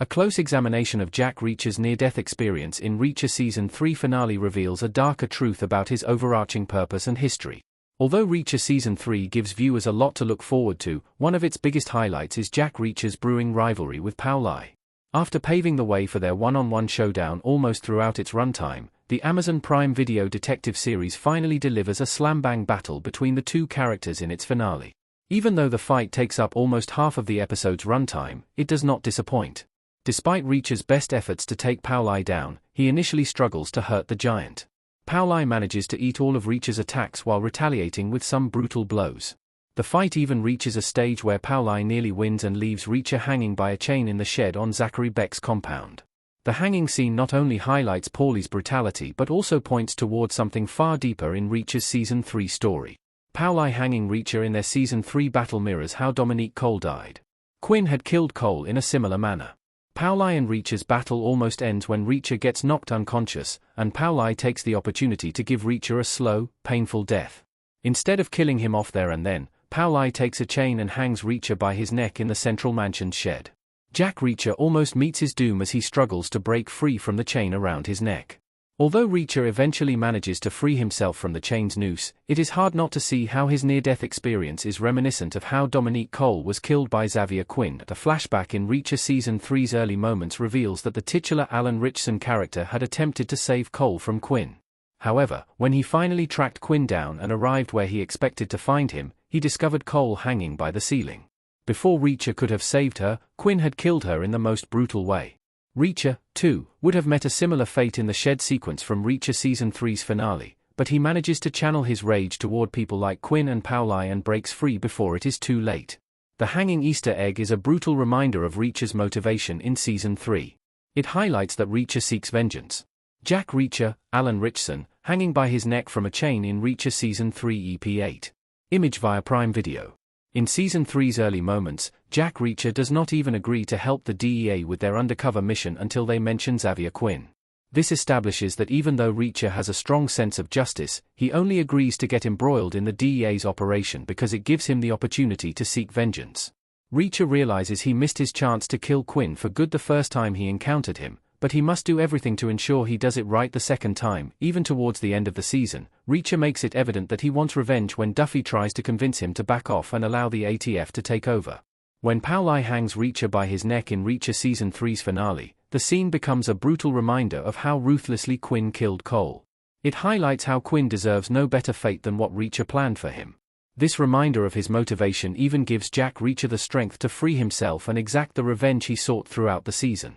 A close examination of Jack Reacher's near-death experience in Reacher Season 3 finale reveals a darker truth about his overarching purpose and history. Although Reacher Season 3 gives viewers a lot to look forward to, one of its biggest highlights is Jack Reacher's brewing rivalry with Paulai. After paving the way for their one-on-one showdown almost throughout its runtime, the Amazon Prime Video detective series finally delivers a slam-bang battle between the two characters in its finale. Even though the fight takes up almost half of the episode's runtime, it does not disappoint. Despite Reacher's best efforts to take Paulai down, he initially struggles to hurt the giant. Paulai manages to eat all of Reacher's attacks while retaliating with some brutal blows. The fight even reaches a stage where Paulai nearly wins and leaves Reacher hanging by a chain in the shed on Zachary Beck's compound. The hanging scene not only highlights Paulai's brutality but also points toward something far deeper in Reacher's Season 3 story. Paulai hanging Reacher in their Season 3 battle mirrors how Dominique Cole died. Quinn had killed Cole in a similar manner. Paulai and Reacher's battle almost ends when Reacher gets knocked unconscious, and Paulai takes the opportunity to give Reacher a slow, painful death. Instead of killing him off there and then, Paulai takes a chain and hangs Reacher by his neck in the central mansion's shed. Jack Reacher almost meets his doom as he struggles to break free from the chain around his neck. Although Reacher eventually manages to free himself from the chain's noose, it is hard not to see how his near-death experience is reminiscent of how Dominique Cole was killed by Xavier Quinn. The flashback in Reacher Season 3's early moments reveals that the titular Alan Ritchson character had attempted to save Cole from Quinn. However, when he finally tracked Quinn down and arrived where he expected to find him, he discovered Cole hanging by the ceiling. Before Reacher could have saved her, Quinn had killed her in the most brutal way. Reacher, too, would have met a similar fate in the shed sequence from Reacher Season 3's finale, but he manages to channel his rage toward people like Quinn and Paulai and breaks free before it is too late. The hanging Easter egg is a brutal reminder of Reacher's motivation in Season 3. It highlights that Reacher seeks vengeance. Jack Reacher, Alan Ritchson, hanging by his neck from a chain in Reacher Season 3 EP8. Image via Prime Video. In Season 3's early moments, Jack Reacher does not even agree to help the DEA with their undercover mission until they mention Xavier Quinn. This establishes that even though Reacher has a strong sense of justice, he only agrees to get embroiled in the DEA's operation because it gives him the opportunity to seek vengeance. Reacher realizes he missed his chance to kill Quinn for good the first time he encountered him, but he must do everything to ensure he does it right the second time. Even towards the end of the season, Reacher makes it evident that he wants revenge when Duffy tries to convince him to back off and allow the ATF to take over. When Paulai hangs Reacher by his neck in Reacher Season 3's finale, the scene becomes a brutal reminder of how ruthlessly Quinn killed Cole. It highlights how Quinn deserves no better fate than what Reacher planned for him. This reminder of his motivation even gives Jack Reacher the strength to free himself and exact the revenge he sought throughout the season.